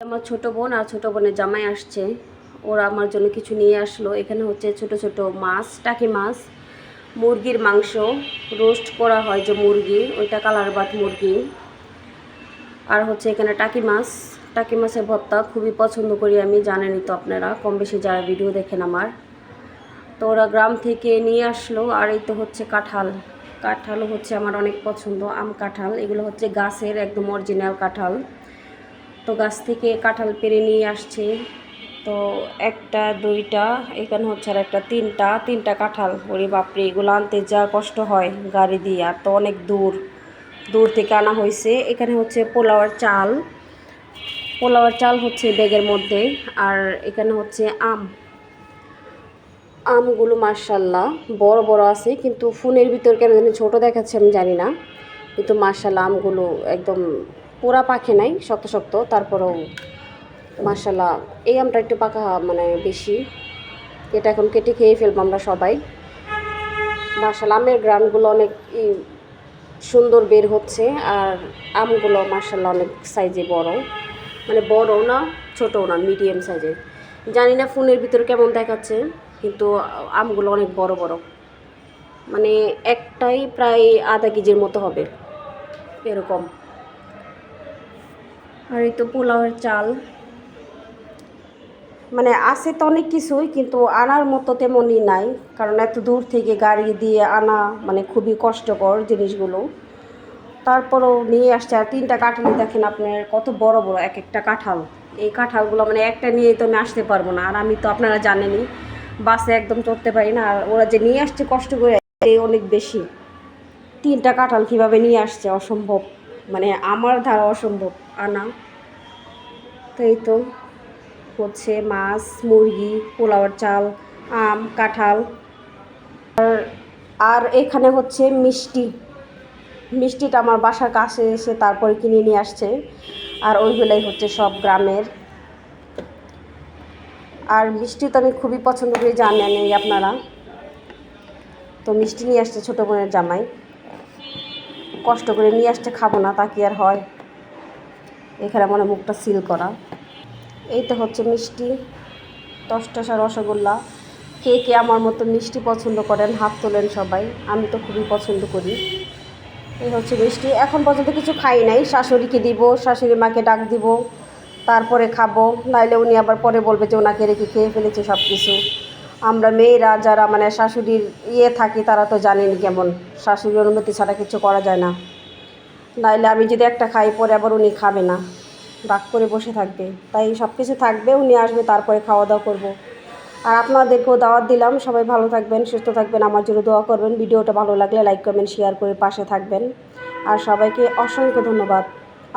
আমার ছোট বোন আর ছোট বোনের জামাই আসছে। ওরা আমার জন্য কিছু নিয়ে আসলো। এখানে হচ্ছে ছোট ছোট মাছ, টাকি মাছ, মুরগির মাংস, রোস্ট করা হয় যে মুরগি, ওইটা কালার বাট মুরগি। আর হচ্ছে এখানে টাকি মাছ, টাকি মাছের ভর্তা খুবই পছন্দ করি আমি, জানেনই তো আপনারা, কম বেশি যারা ভিডিও দেখেন আমার। তো ওরা গ্রাম থেকে নিয়ে আসলো। আর এই তো হচ্ছে কাঁঠাল, কাঁঠালও হচ্ছে আমার অনেক পছন্দ, আম কাঁঠাল। এগুলো হচ্ছে গাছের একদম অরিজিনাল কাঁঠাল। তো গাছ থেকে কাঁঠাল পেড়ে নিয়ে আসছে। তো একটা দুইটা, এখানে হচ্ছে আর একটা তিনটা কাঁঠাল। ওরে বাপরে, এগুলো আনতে যা কষ্ট হয় গাড়ি দিয়ে, আর তো অনেক দূর দূর থেকে আনা হয়েছে। এখানে হচ্ছে পোলাওয়ার চাল, পোলাওয়ার চাল হচ্ছে ব্যাগের মধ্যে। আর এখানে হচ্ছে আমগুলো মাশাল্লাহ বড় বড় আছে, কিন্তু ফোনের ভিতর কেন জানি ছোটো দেখাচ্ছে আমি জানি না। কিন্তু মাশাল্লাহ আমগুলো একদম পোড়া পাকে নাই, শক্ত শক্ত, তারপরেও মাশাল্লাহ এই আমটা একটু পাকা মানে বেশি। এটা এখন কেটে খেয়ে ফেলবো আমরা সবাই। মাশাল্লাহ আমের গ্রানগুলো অনেক সুন্দর বের হচ্ছে। আর আমগুলো মাশাল্লাহ অনেক সাইজে বড়, মানে বড় না ছোটও না, মিডিয়াম সাইজের। জানি না ফোনের ভিতরে কেমন দেখাচ্ছে, কিন্তু আমগুলো অনেক বড় বড়, মানে একটাই প্রায় আধা কেজির মতো হবে এরকম। আর এই তো পোলাওয়ের চাল, মানে আছে তো অনেক কিছুই, কিন্তু আনার মতো তেমনই নাই, কারণ এত দূর থেকে গাড়ি দিয়ে আনা মানে খুবই কষ্টকর জিনিসগুলো। তারপরেও নিয়ে আসছে। আর তিনটা কাঁঠাল দেখেন আপনার কত বড় বড় এক একটা কাঁঠাল। এই কাঁঠালগুলো মানে একটা নিয়ে তো আমি আসতে পারবো না। আর আমি তো আপনারা জানেনই বাসে একদম চড়তে পারি না। আর ওরা যে নিয়ে আসছে কষ্ট করে অনেক বেশি। তিনটা কাঁঠাল কীভাবে নিয়ে আসছে, অসম্ভব, মানে আমার ধারা অসম্ভব আনা। তো এই তো হচ্ছে মাছ, মুরগি, পোলাওয়ার চাল, আম, কাঁঠাল। আর এখানে হচ্ছে মিষ্টি, মিষ্টিটা আমার বাসার কাছে এসে তারপরে কিনে নিয়ে আসছে। আর ওইগুলাই হচ্ছে সব গ্রামের। আর মিষ্টি তো আমি খুবই পছন্দ করি, জানেন আপনারা। তো মিষ্টি নিয়ে আসছে ছোটো বোনের জামাই, কষ্ট করে নিয়ে আসছে, খাবো না তা কি আর হয়। এখানে মনে মুখটা সিল করা। এই তো হচ্ছে মিষ্টি, টসটসা রসগোল্লা। কে কে আমার মতো মিষ্টি পছন্দ করেন হাত তোলেন সবাই, আমি তো খুবই পছন্দ করি। এই হচ্ছে মিষ্টি। এখন পর্যন্ত কিছু খাই নাই, শাশুড়িকে দিব, শাশুড়ি মাকে ডাক দিব, তারপরে খাবো। নাইলে উনি আবার পরে বলবে যে ওনাকে রেখে খেয়ে ফেলেছে সব কিছু। আমরা মেয়েরা যারা মানে শাশুড়ির থাকি, তারা তো জানেনি কেমন, শাশুড়ির অনুমতি ছাড়া কিছু করা যায় না। নাইলে আমি যদি একটা খাই, পরে আবার উনি খাবে না, রাগ করে বসে থাকবে। তাই সব কিছু থাকবে, উনি আসবে তারপরে খাওয়া দাওয়া করবো। আর আপনাদেরকেও দাওয়াত দিলাম, সবাই ভালো থাকবেন, সুস্থ থাকবেন, আমার জন্য দোয়া করবেন। ভিডিওটা ভালো লাগলে লাইক কমেন্ট শেয়ার করে পাশে থাকবেন। আর সবাইকে অসংখ্য ধন্যবাদ।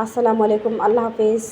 আসসালামু আলাইকুম, আল্লাহ হাফেজ।